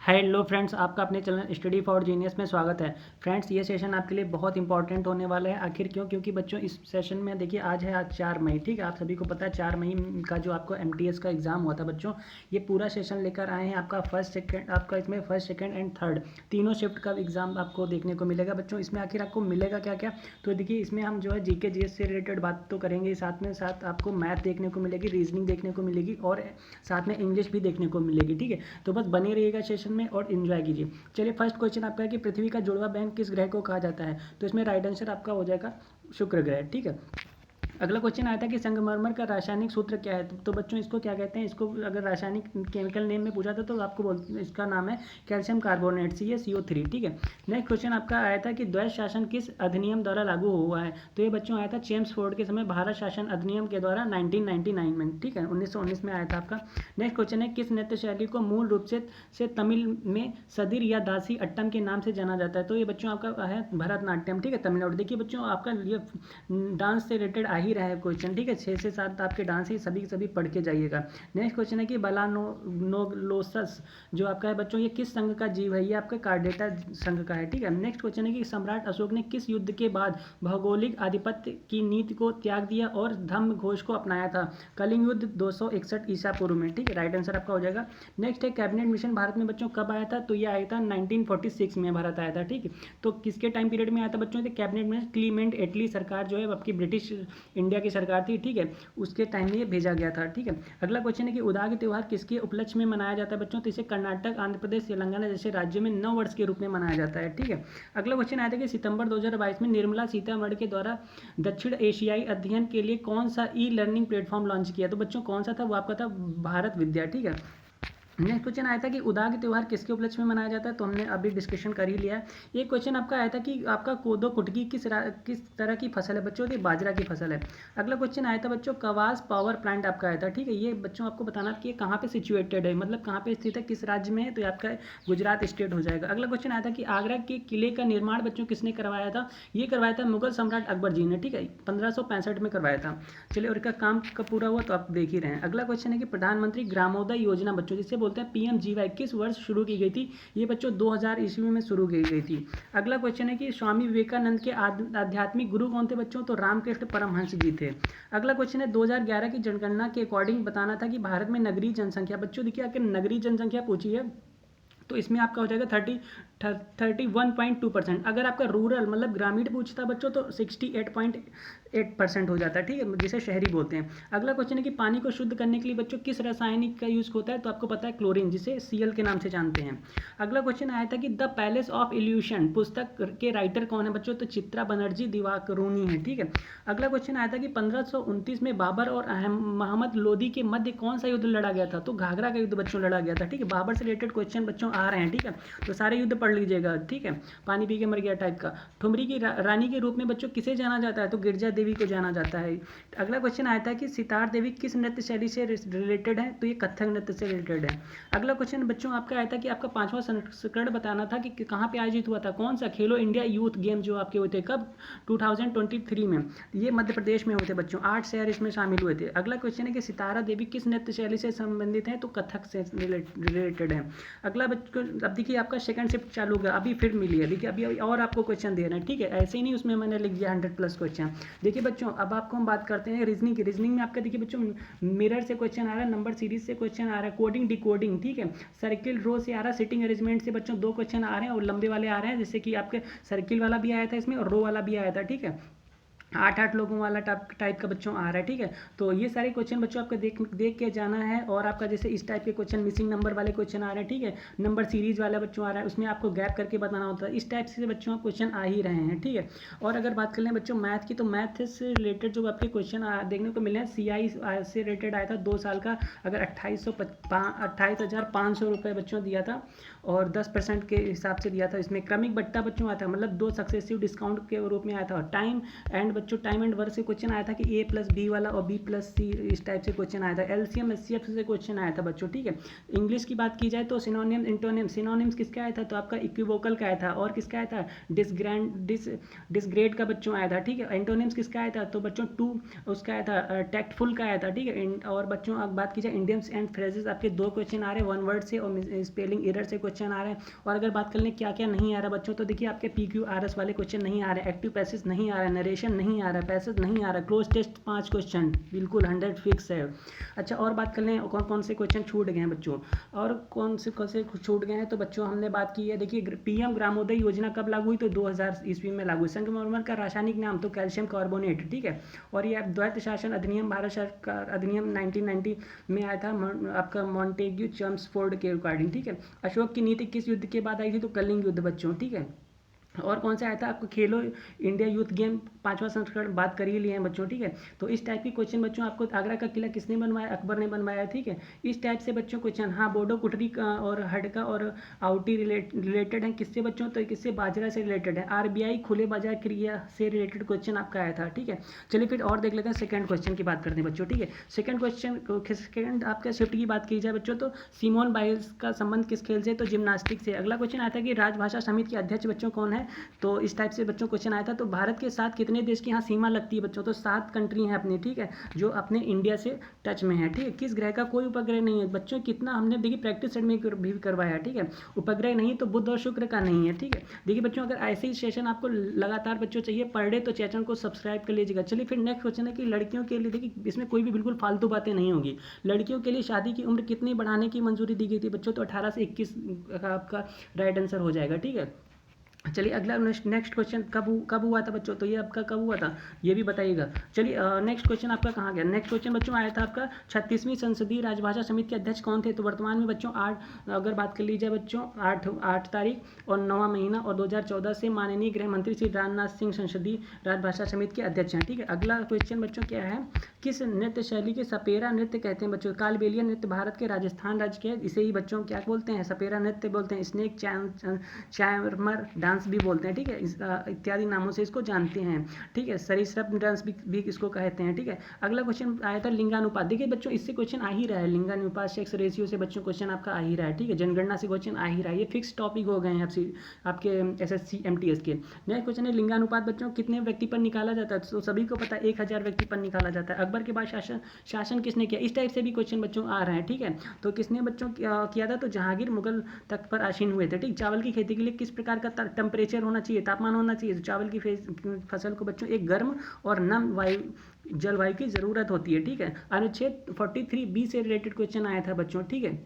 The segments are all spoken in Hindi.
हेलो फ्रेंड्स, आपका अपने चैनल स्टडी फॉर जीनियस में स्वागत है। फ्रेंड्स, ये सेशन आपके लिए बहुत इंपॉर्टेंट होने वाला है। आखिर क्यों? क्योंकि बच्चों इस सेशन में देखिए, आज 4 मई, ठीक है। आप सभी को पता है 4 मई का जो आपको एमटीएस का एग्ज़ाम हुआ था बच्चों, ये पूरा सेशन लेकर आए हैं। आपका इसमें फर्स्ट सेकेंड एंड थर्ड तीनों शिफ्ट का एग्ज़ाम आपको देखने को मिलेगा बच्चों। इसमें आखिर आपको मिलेगा क्या क्या? तो देखिए, इसमें हम जो है जीके जीएस से रिलेटेड बात तो करेंगे, साथ में साथ आपको मैथ देखने को मिलेगी, रीजनिंग देखने को मिलेगी और साथ में इंग्लिश भी देखने को मिलेगी, ठीक है। तो बस बने रहिएगा सेशन में और इन्जॉय कीजिए। चलिए, फर्स्ट क्वेश्चन आपका है कि पृथ्वी का जुड़वा बहन किस ग्रह को कहा जाता है? तो इसमें राइट आंसर आपका हो जाएगा शुक्र ग्रह, ठीक है। अगला क्वेश्चन आया था कि संगमरमर का रासायनिक सूत्र क्या है? तो बच्चों इसको क्या कहते हैं? इसको अगर रासायनिक केमिकल नेम में पूछा था तो आपको इसका नाम है कैल्शियम कार्बोनेट, CaCO3, ठीक है। नेक्स्ट क्वेश्चन आपका आया था कि द्वैध शासन किस अधिनियम द्वारा लागू हुआ है? तो ये बच्चों आया था चेम्सफोर्ड के समय भारत शासन अधिनियम के द्वारा 1999 में, ठीक है, 1919 में आया था आपका। नेक्स्ट क्वेश्चन है किस नृत्य शैली को मूल रूप से तमिल में सदिर या दासी अट्टम के नाम से जाना जाता है? तो ये बच्चों आपका है भरतनाट्यम, ठीक है, तमिलनाडु। देखिए बच्चों, आपका ये डांस से रिलेटेड आ ही रहा है क्वेश्चन, ठीक है। 6 से 7 आपके डांस ही सभी पढ़ के जाइएगा। नेक्स्ट क्वेश्चन है कि बालानोलोसस जो आपका है बच्चों, ये किस संघ का जीव है? ये आपका कार्डेटा संघ का है, ठीक है। नेक्स्ट क्वेश्चन है कि सम्राट अशोक ने किस युद्ध के बाद भौगोलिक आधिपत्य की नीति को त्याग दिया और धम्म घोष को अपनाया था? कलिंग युद्ध 261 ईसा पूर्व में, ठीक है। राइट आंसर आपका हो जाएगा। नेक्स्ट है कैबिनेट मिशन भारत में बच्चों कब आया था? तो ये आया था 1946 में भारत आया था, ठीक है। तो किसके टाइम पीरियड में आया था बच्चों? कैबिनेट मिशन क्लीमेंट एटली सरकार जो है आपकी ब्रिटिश इंडिया की सरकार थी, ठीक है, उसके टाइम में ये भेजा गया था, ठीक है। अगला क्वेश्चन है कि उदागी त्योहार किसके उपलक्ष्य में मनाया जाता है बच्चों? तो इसे कर्नाटक, आंध्र प्रदेश, तेलंगाना जैसे राज्यों में नव वर्ष के रूप में मनाया जाता है, ठीक है। अगला क्वेश्चन आया था कि सितंबर 2022 में निर्मला सीतारमण के द्वारा दक्षिण एशियाई अध्ययन के लिए कौन सा ई लर्निंग प्लेटफॉर्म लॉन्च किया? तो बच्चों कौन सा था? वो आपका था भारत विद्या, ठीक है। नेक्स्ट क्वेश्चन आया था कि उदागी त्योहार किसके उपलक्ष्य में मनाया जाता है? तो हमने अभी डिस्कशन कर ही लिया है। ये क्वेश्चन आपका आया था कि आपका कोदो कुटकी किस तरह की फसल है बच्चों? तो बाजरा की फसल है। अगला क्वेश्चन आया था बच्चों कवास पावर प्लांट आपका आया था, ठीक है। ये बच्चों आपको बताना कि ये कहाँ पे सिचुएटेड है, मतलब कहाँ पे स्थित है, किस राज्य में है? तो ये आपका गुजरात स्टेट हो जाएगा। अगला क्वेश्चन आया था कि आगरा के किले का निर्माण बच्चों किसने करवाया था? ये करवाया था मुगल सम्राट अकबर जी ने, ठीक है, 1565 में करवाया था। चलिए, और इसका काम कब पूरा हुआ तो आप देख ही रहे हैं। अगला क्वेश्चन है कि प्रधानमंत्री ग्रामोदय योजना बच्चों जिसे बोलते हैं PMGY किस वर्ष शुरू की गई थी? ये बच्चों 2000 ईस्वी में शुरू की गई थी। अगला क्वेश्चन है कि स्वामी विवेकानंद के आध्यात्मिक गुरु कौन थे बच्चों? तो रामकृष्ण परमहंस जी थे। अगला क्वेश्चन है 2011 की जनगणना के अकॉर्डिंग बताना था कि भारत में नगरीय जनसंख्या बच्चों, देखिए आखिर नगरीय जनसंख्या पूछी है तो इसमें आपका हो जाएगा 31.2%। अगर आपका रूरल मतलब ग्रामीण पूछता बच्चों तो 68.8% हो जाता है, ठीक है, जिसे शहरी बोलते हैं। अगला क्वेश्चन है कि पानी को शुद्ध करने के लिए बच्चों किस रासायनिक का यूज़ होता है? तो आपको पता है क्लोरीन, जिसे Cl के नाम से जानते हैं। अगला क्वेश्चन आया था कि द पैलेस ऑफ इल्यूशन पुस्तक के राइटर कौन है बच्चों? तो चित्रा बनर्जी दिवाकरुणी है, ठीक है। अगला क्वेश्चन आया था कि 1529 में बाबर और मोहम्मद लोदी के मध्य कौन सा युद्ध लड़ा गया था? तो घाघरा का युद्ध बच्चों लड़ा गया था, ठीक है। बाबर से रिलेटेड क्वेश्चन बच्चों आ रहे हैं, ठीक है, तो सारे युद्ध पढ़ लीजिएगा, ठीक है। पानी पी के मर गया टाइप का। ठुमरी की रानी के रूप में बच्चों किसे जाना जाता है? तो गिरजा देवी को जाना जाता है। अगला क्वेश्चन आया था कि सितार देवी किस नृत्य शैली से रिलेटेड है? तो ये कथक नृत्य से रिलेटेड है। अगला क्वेश्चन बच्चों आपका आया था कि आपका 5वां संस्करण बताना था कि कहाँ पे आयोजित हुआ था, कौन सा? खेलो इंडिया यूथ गेम जो आपके हुए थे कब? 2023 में। ये मध्य प्रदेश में हुए थे बच्चों, 8 शहर इसमें शामिल हुए थे। अगला क्वेश्चन है कि सितारा देवी किस नृत्य शैली से संबंधित है? तो कथक से रिलेटेड है। अगला बच्चों अब देखिए आपका सेकंड शिफ्ट चालू होगा, अभी फिर मिली है, देखिए अभी और आपको क्वेश्चन दे रहे हैं, ठीक है, ऐसे ही नहीं उसमें मैंने लिख दिया 100+ क्वेश्चन। देखिए बच्चों, अब आपको हम बात करते हैं रीजनिंग की। रीजनिंग में आपका देखिए बच्चों मिरर से क्वेश्चन आ रहा है, नंबर सीरीज से क्वेश्चन आ रहा है, कोडिंग डिकोडिंग, ठीक है, सर्किल रो से आ रहा है, सिटिंग अरेंजमेंट से बच्चों 2 क्वेश्चन आ रहे हैं और लंबे वाले आ रहे हैं, जैसे कि आपके सर्किल वाला भी आया था इसमें और रो वाला भी आया था, ठीक है। 8 लोगों वाला टाइप का बच्चों आ रहा है, ठीक है। तो ये सारे क्वेश्चन बच्चों आपको देख के जाना है। और आपका जैसे इस टाइप के क्वेश्चन मिसिंग नंबर वाले क्वेश्चन आ रहे हैं, ठीक है, नंबर सीरीज वाला बच्चों आ रहा है, उसमें आपको गैप करके बताना होता है। इस टाइप से बच्चों क्वेश्चन आ ही रहे हैं, ठीक है। और अगर बात कर लें बच्चों मैथ की, तो मैथ से रिलेटेड जो आपके क्वेश्चन देखने को मिले हैं, CI से रिलेटेड आया था 2 साल का, अगर 28,500 रुपये बच्चों दिया था और 10% के हिसाब से दिया था। इसमें क्रमिक बट्टा बच्चों आया था, मतलब 2 सक्सेसिव डिस्काउंट के रूप में आया था। टाइम एंड बच्चों, टाइम एंड वर्क से क्वेश्चन आया था कि A+B वाला और B+C इस टाइप से क्वेश्चन आया था। LCM SCF से क्वेश्चन आया था बच्चों, ठीक है। इंग्लिश की बात की जाए तो सिनोनिम इंटोनिम, सिनोनिम्स किसका आया था तो आपका इक्विवोकल का आया था, और किसका आया था डिसग्रेड का बच्चों आया था, ठीक है। एंटोनिम्स किसका आया था तो बच्चों टू उसका आया था, टैक्टफुल का आया था, ठीक है। और बच्चों अब बात की जाए इंडियम्स एंड फ्रेजेस, आपके 2 क्वेश्चन आ रहे हैं, 1 वर्ड से और स्पेलिंग एरर से क्वेश्चन आ रहे हैं। और अगर बात कर लें क्या क्या नहीं आ रहा बच्चों, तो देखिए आपके PQRS वाले क्वेश्चन नहीं आ रहे, एक्टिव पैसेज नहीं आ रहा, नरेशन नहीं आ रहा, पैसेज नहीं आ रहा, क्लोज टेस्ट 5 क्वेश्चन बिल्कुल 100 फिक्स है। अच्छा, और बात कर लें कौन कौन से क्वेश्चन छूट गए हैं बच्चों, और कौन से छूट गए हैं तो बच्चों हमने बात की है। देखिए PM ग्रामोदय योजना कब लागू हुई तो 2000 ईस्वी में लागू। संगमरमर का रासायनिक नाम तो कैल्शियम कार्बोनेट, ठीक है। और ये द्वैत शासन अधिनियम, भारत सरकार अधिनियम 1990 में आया था, आपका मॉन्टेग्यू चम्सफोर्ड के अकॉर्डिंग, ठीक है। अशोक की नीति किस युद्ध के बाद आई थी तो कलिंग युद्ध बच्चों, ठीक है। और कौन सा आया था आपको खेलो इंडिया यूथ गेम 5वां संस्करण बात कर ही लिए हैं बच्चों, ठीक है। तो इस टाइप की क्वेश्चन बच्चों आपको, आगरा का किला किसने बनवाया, अकबर ने बनवाया, ठीक है। इस टाइप से बच्चों क्वेश्चन, हाँ बोडो कुटरी का और हडका और आउटी रिलेटेड हैं किससे बच्चों तो किससे, बाजरा से रिलेटेड है। RBI खुले बाजार क्रिया से रिलेटेड क्वेश्चन आपका आया था, ठीक है। चलिए फिर और देख लेते हैं, सेकंड क्वेश्चन की बात करते हैं बच्चों, ठीक है। सेकंड क्वेश्चन, सेकंड आपका शिफ्ट की बात की जाए बच्चों तो सिमोन बाइल्स का संबंध किस खेल से तो जिम्नास्टिक से। अगला क्वेश्चन आया था कि राजभाषा समिति के अध्यक्ष बच्चों कौन है, तो इस टाइप से बच्चों क्वेश्चन आया था। तो भारत के साथ कितने देश की यहाँ सीमा लगती है बच्चों, तो 7 कंट्री हैं अपनी, ठीक है, जो अपने इंडिया से टच में है, ठीक है। किस ग्रह का कोई उपग्रह नहीं है बच्चों, कितना हमने देखिए प्रैक्टिस सेट में भी करवाया, ठीक है। उपग्रह नहीं तो बुध और शुक्र का नहीं है, ठीक है। देखिए बच्चों अगर ऐसे ही सेशन आपको लगातार बच्चों चाहिए पर डे तो चैनल को सब्सक्राइब कर लीजिएगा। चलिए फिर नेक्स्ट क्वेश्चन है कि लड़कियों के लिए, देखिए इसमें कोई भी बिल्कुल फालतू बातें नहीं होगी। लड़कियों के लिए शादी की उम्र कितनी बढ़ाने की मंजूरी दी गई थी बच्चों, तो 18 से 21 आपका राइट आंसर हो जाएगा, ठीक है। चलिए अगला नेक्स्ट क्वेश्चन कब हुआ था बच्चों, तो ये आपका कब हुआ था ये भी बताइएगा। चलिए नेक्स्ट क्वेश्चन आपका कहाँ गया, नेक्स्ट क्वेश्चन बच्चों आया था आपका 36वीं संसदीय राजभाषा समिति के अध्यक्ष कौन थे, तो वर्तमान में बच्चों 8, अगर बात कर ली जाए बच्चों 8 तारीख और 9वां महीना और 2014 से माननीय गृह मंत्री श्री राजनाथ सिंह संसदीय राजभाषा समिति के अध्यक्ष हैं, ठीक है। अगला क्वेश्चन बच्चों क्या है, किस नृत्य शैली के सपेरा नृत्य कहते हैं बच्चों, कालबेलिया नृत्य भारत के राजस्थान राज्य के, इसे ही बच्चों क्या बोलते हैं, सपेरा नृत्य बोलते हैं, स्नेक चार्मर डांस भी बोलते हैं, ठीक है। इत्यादि नामों से इसको जानते हैं, ठीक है। सरीसृप डांस भी इसको कहते हैं, ठीक है। अगला क्वेश्चन आया था लिंगानुपात, देखिए बच्चों इससे क्वेश्चन आ ही रहा है, लिंगानुपात सेक्स रेशियो से बच्चों क्वेश्चन आपका आ ही रहा है, ठीक है। जनगणना से क्वेश्चन आ ही रहा है, ये फिक्स टॉपिक हो गए हैं आपके SSC MTS के। नेक्स्ट क्वेश्चन है लिंगानुपात बच्चों कितने व्यक्ति पर निकाला जाता है, तो सभी को पता है 1000 व्यक्ति पर निकाला जाता है। अकबर के बाद शासन किसने किया, इस टाइप से भी क्वेश्चन बच्चों आ रहे हैं, ठीक है। तो किसने बच्चों किया था तो जहांगीर मुगल तख्त पर आसीन हुए थे, ठीक। चावल की खेती के लिए किस प्रकार का टेम्परेचर होना चाहिए, तापमान होना चाहिए, तो चावल की फसल को बच्चों एक गर्म और नम जलवायु की जरूरत होती है, ठीक है। अनुच्छेद 43B से रिलेटेड क्वेश्चन आया था बच्चों, ठीक है।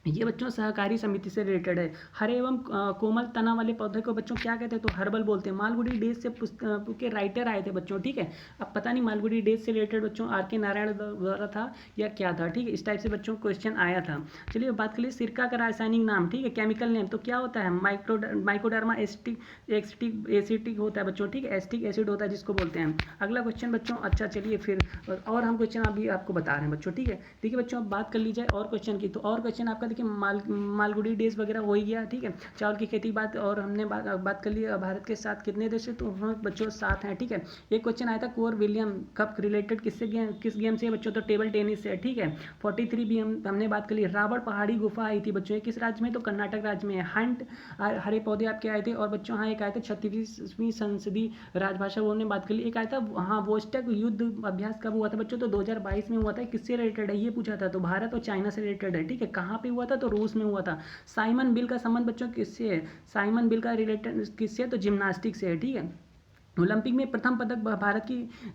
ये बच्चों सहकारी समिति से रिलेटेड है। हरे एवं कोमल तना वाले पौधे को बच्चों क्या कहते हैं तो हर्बल बोलते हैं। मालगुडी डेज से पुस्तक के राइटर आए थे बच्चों, ठीक है। अब पता नहीं मालगुडी डेज से रिलेटेड बच्चों RK नारायण द्वारा था या क्या था, ठीक है। इस टाइप से बच्चों क्वेश्चन आया था। चलिए बात करिए सिरका का रासायनिक नाम, ठीक है, केमिकल नेम तो क्या होता है, माइकोडर्मा एसिटिक होता है बच्चों, ठीक है, एसिटिक एसिड होता है जिसको बोलते हैं। अगला क्वेश्चन बच्चों, अच्छा चलिए फिर और हम क्वेश्चन अभी आपको बता रहे हैं बच्चों, ठीक है। देखिए बच्चों अब बात कर ली जाए और क्वेश्चन की, तो और क्वेश्चन आपका देखिए मालगुडी डेज वगैरह हो ही गया, ठीक है। चावल की खेती बात, और हमने बात कर ली भारत के साथ कितने देश है तो बच्चों 7 हैं, ठीक है। एक क्वेश्चन आया था कोर विलियम कप रिलेटेड किस गेम से बच्चों, तो टेबल टेनिस से, ठीक है। 43 भी हमने बात कर ली। रावण पहाड़ी गुफा आई थी बच्चों, किस राज्य में तो कर्नाटक राज्य में। हंट हरे पौधे आपके आए थे, और बच्चों हाँ एक आया था 36वीं संसदीय राजभाषा वो हमने बात कर ली। एक आया था हाँ वोस्टक युद्ध अभ्यास कब हुआ था बच्चों, तो 2022 में हुआ था। किससे रिलेटेड है ये पूछा था, तो भारत और चाइना से रिलेटेड है, ठीक है। कहाँ पे हुआ था तो रूस में हुआ था। साइमन बिल का संबंध बच्चों किससे है, साइमन बिल का रिलेटेड किससे है तो जिम्नास्टिक से है, ठीक है। ओलंपिक में प्रथम पदक भारत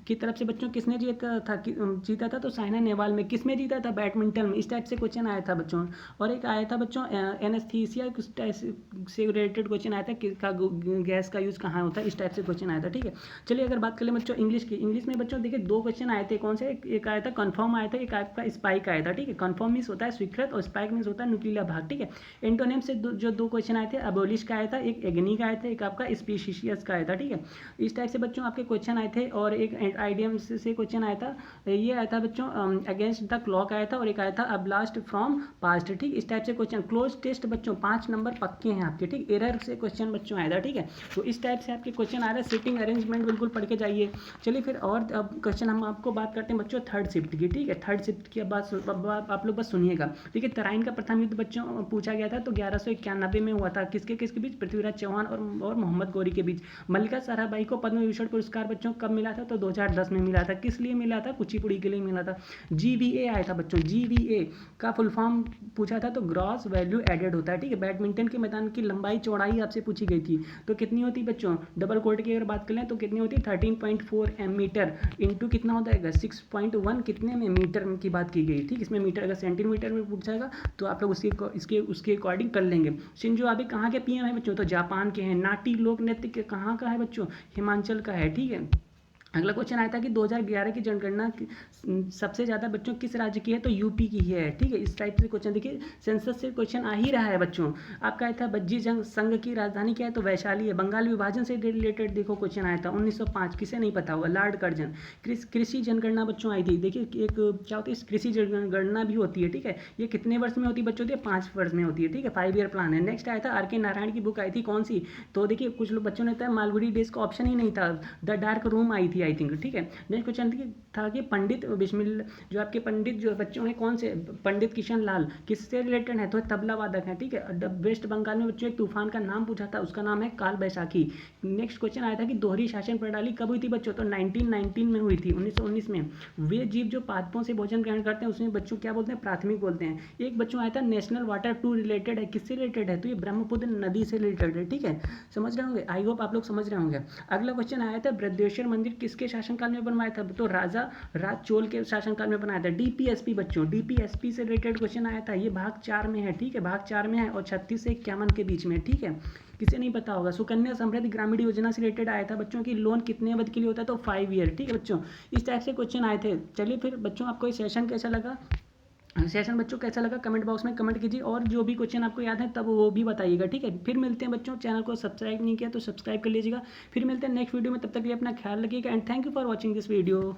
की तरफ से बच्चों किसने जीता था तो साइना नेहवाल में। किसमें जीता था, बैडमिंटन में। इस टाइप से क्वेश्चन आया था बच्चों। और एक आया था बच्चों एनेस्थीसिया से रिलेटेड क्वेश्चन आया था, किसका गैस का यूज़ कहाँ होता है, इस टाइप से क्वेश्चन आया था, ठीक है। चलिए अगर बात कर ले बच्चों इंग्लिश की, इंग्लिश में बच्चों देखिए 2 क्वेश्चन आए थे, कौन से, एक आया था कन्फर्म आया था, एक आपका स्पाइक आया था, ठीक है। कन्फर्म मीन्स होता है स्वीकृत और स्पाइक मीन्स होता है नुकीला भाग, ठीक है। एंटोनिम से जो 2 क्वेश्चन आए थे, अबोलिश का आया था, एक एग्नी का आया था, एक आपका स्पीशीशियस का आया था, ठीक है। इस टाइप से बच्चों आपके क्वेश्चन आए थे। और एक आइडियम से क्वेश्चन आया था, ये आया था बच्चों अगेंस्ट द क्लॉक आया था, और एक आया था अ ब्लास्ट फ्रॉम पास्ट। ठीक, इस टाइप से क्वेश्चन। क्लोज टेस्ट बच्चों 5 नंबर पक्के हैं आपके। ठीक, एरर से क्वेश्चन बच्चों आया था। ठीक है, तो इस टाइप से आपके क्वेश्चन आ रहे हैं। सिटिंग अरेंजमेंट बिल्कुल पढ़ के जाइए। चलिए फिर और अब क्वेश्चन हम आपको बात करते हैं बच्चों थर्ड शिफ्ट की। ठीक है, थर्ड शिफ्ट की बात आप लोग बस सुनिएगा। ठीक है, तराइन का प्रथम युद्ध बच्चों पूछा गया था, तो 1191 में हुआ था। किसके किसके बीच? पृथ्वीराज चौहान और मोहम्मद गौरी के बीच। मल्लिका साराभाई को पद्म विभूषण पुरस्कार बच्चों कब मिला था? तो 2010 में मिला था। किस लिए मिला था? कुचिपुड़ी के लिए मिला था। GVA आया था बच्चों। GVA का फुल फॉर्म पूछा था, तो ग्रॉस वैल्यू एडेड होता है। ठीक है, बैडमिंटन के मैदान की लंबाई चौड़ाई आपसे पूछी गई थी, तो कितनी होती बच्चों? डबल कोर्ट की अगर बात करें तो कितनी होती? 13.4 मीटर इंटू कितना होता है? 6.1 कितने में? मीटर की बात की गई। ठीक, इसमें मीटर, अगर सेंटीमीटर में पूछाएगा तो आप लोग उसके अकॉर्डिंग कर लेंगे। शिंजो आबे कहाँ के PM है बच्चों? तो जापान के हैं। नाटी लोक नृत्य कहाँ का है बच्चों? हिमाचल का है। ठीक है, अगला क्वेश्चन आया था कि 2011 की जनगणना सबसे ज़्यादा बच्चों किस राज्य की है? तो यूपी की है। ठीक है, इस टाइप से क्वेश्चन देखिए, सेंसस से क्वेश्चन आ ही रहा है बच्चों। आपका आया था बज्जी जंग संघ की राजधानी क्या है? तो वैशाली है। बंगाल विभाजन से रिलेटेड देखो क्वेश्चन आया था 1905, किसे नहीं पता होगा? Lord Curzon. कृषि जनगणना बच्चों आई थी। देखिए एक क्या होती है, कृषि जनगणना भी होती है। ठीक है, ये कितने वर्ष में होती है बच्चों? 5 वर्ष में होती है। ठीक है, 5 ईयर प्लान है। नेक्स्ट आया था RK नारायण की बुक आई थी, कौन सी? तो देखिए कुछ लोग बच्चों ने बताया मालगुडी डेज का ऑप्शन ही नहीं था, द डार्क रूम आई थी आई थिंक। ठीक है, नेक्स्ट क्वेश्चन था कि पंडित बिस्मिल जो आपके पंडित जो बच्चों हैं कौन से? पंडित किशन लाल किससे रिलेटेड है? तो तबला वादक है। ठीक है, वेस्ट बंगाल में बच्चों एक तूफान का नाम पूछा था, उसका नाम है काल बैसाखी। नेक्स्ट क्वेश्चन आया था कि दोहरी शासन प्रणाली कब हुई थी बच्चों? तो 1919 में हुई थी, 1919 में। वे जीव जो पादपों से भोजन ग्रहण करते हैं उसमें बच्चों क्या बोलते हैं? प्राथमिक बोलते हैं। एक बच्चों आया था नेशनल वाटर टू रिलेटेड है, किससे रिलेटेड है? तो ये ब्रह्मपुत्र नदी से रिलेटेड है। ठीक है, समझ रहे होंगे, आई होप आप लोग समझ रहे होंगे। अगला क्वेश्चन आया था बृहदेश्वर मंदिर किसके शासनकाल में बनवाया था? तो राजा राज चोल के शासनकाल में बनाया था। DPSP बच्चों, DPSP से रिलेटेड क्वेश्चन आया था, ये भाग 4 में है। ठीक है, भाग 4 में है और 36 से 51 के बीच में। ठीक है, किसे नहीं पता होगा। सुकन्या समृद्धि ग्रामीण योजना से रिलेटेड आया था बच्चों की, लोन कितने अवधि के लिए होता है? तो 5 ईयर। ठीक है बच्चों, इस टाइप से क्वेश्चन आए थे। चलिए फिर बच्चों आपको ये सेशन कैसा लगा? सेशन बच्चों कैसा लगा कमेंट बॉक्स में कमेंट कीजिए, और जो भी क्वेश्चन आपको याद है तब वो भी बताइएगा। ठीक है, फिर मिलते हैं बच्चों। चैनल को सब्सक्राइब नहीं किया तो सब्सक्राइब कर लीजिएगा। फिर मिलते हैं नेक्स्ट वीडियो में, तब तक के लिए अपना ख्याल रखिएगा and thank you for watching this video.